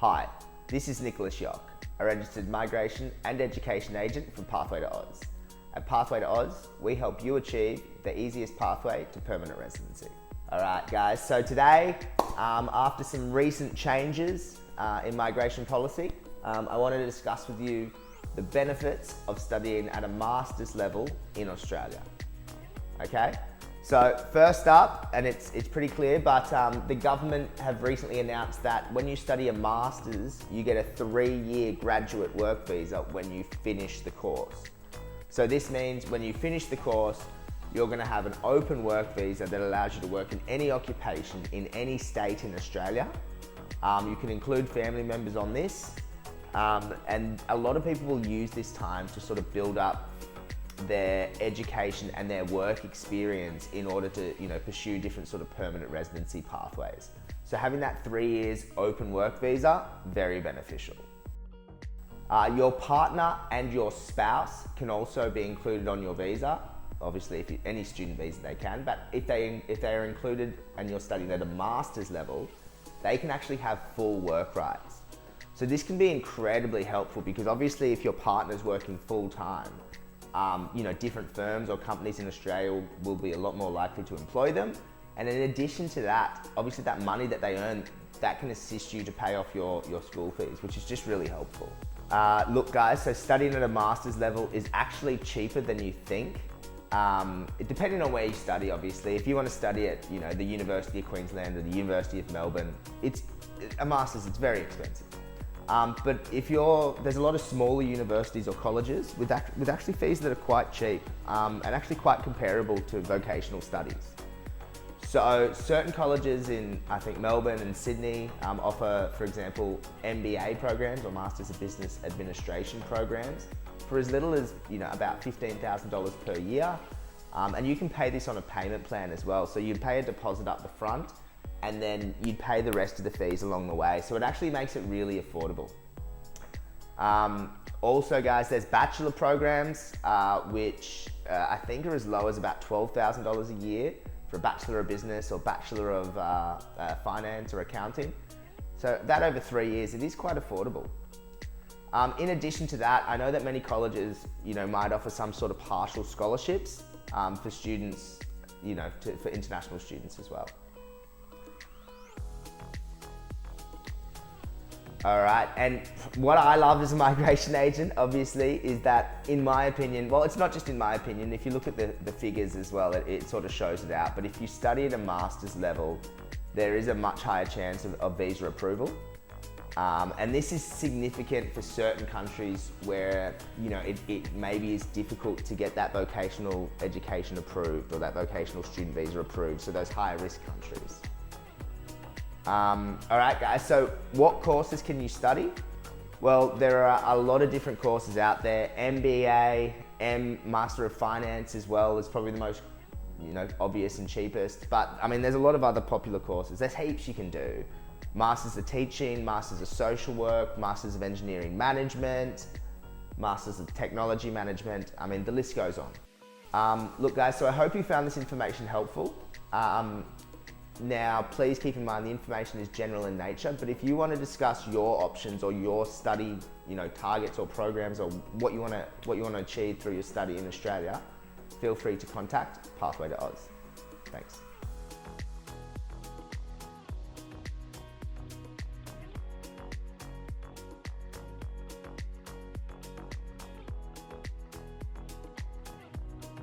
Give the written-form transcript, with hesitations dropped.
Hi, this is Nicholas Yock, a registered migration and education agent for Pathway to Oz. At Pathway to Oz, we help you achieve the easiest pathway to permanent residency. All right, guys, so today, after some recent changes in migration policy, I wanted to discuss with you the benefits of studying at a master's level in Australia. Okay? So first up, and it's pretty clear, but the government have recently announced that when you study a master's, you get a 3-year graduate work visa when you finish the course. So this means when you finish the course, you're going to have an open work visa that allows you to work in any occupation in any state in Australia. You can include family members on this, and a lot of people will use this time to sort of build up their education and their work experience in order to, pursue different sort of permanent residency pathways. So having that 3 years open work visa, very beneficial. Your partner and your spouse can also be included on your visa. Obviously, if any student visa they can, but if they are included and you're studying at a master's level, they can actually have full work rights. So this can be incredibly helpful because obviously if your partner's working full time, different firms or companies in Australia will be a lot more likely to employ them. And in addition to that, obviously that money that they earn, that can assist you to pay off your school fees, which is just really helpful. Look guys, so studying at a master's level is actually cheaper than you think. Depending on where you study, obviously. If you want to study at, the University of Queensland or the University of Melbourne, a master's, it's very expensive. But there's a lot of smaller universities or colleges with actually fees that are quite cheap and actually quite comparable to vocational studies. So certain colleges in, I think, Melbourne and Sydney offer, for example, MBA programs or Masters of Business Administration programs for as little as, about $15,000 per year. And you can pay this on a payment plan as well. So you pay a deposit up the front and then you'd pay the rest of the fees along the way. So it actually makes it really affordable. Also guys, there's bachelor programs, which I think are as low as about $12,000 a year for a Bachelor of Business or Bachelor of Finance or Accounting. So that over 3 years, it is quite affordable. In addition to that, I know that many colleges, might offer some sort of partial scholarships for students, for international students as well. All right, and what I love as a migration agent, obviously, is that in my opinion, well, it's not just in my opinion, if you look at the figures as well, it sort of shows it out, but if you study at a master's level, there is a much higher chance of visa approval. And this is significant for certain countries where, it maybe is difficult to get that vocational education approved or that vocational student visa approved, so those higher risk countries. All right guys, so what courses can you study? Well, there are a lot of different courses out there. MBA, Master of Finance as well is probably the most, obvious and cheapest. But I mean, there's a lot of other popular courses. There's heaps you can do. Masters of Teaching, Masters of Social Work, Masters of Engineering Management, Masters of Technology Management. I mean, the list goes on. Look guys, so I hope you found this information helpful. Now, please keep in mind the information is general in nature, but if you want to discuss your options or your study, targets or programs or what you want to achieve through your study in Australia, feel free to contact Pathway to Oz. Thanks.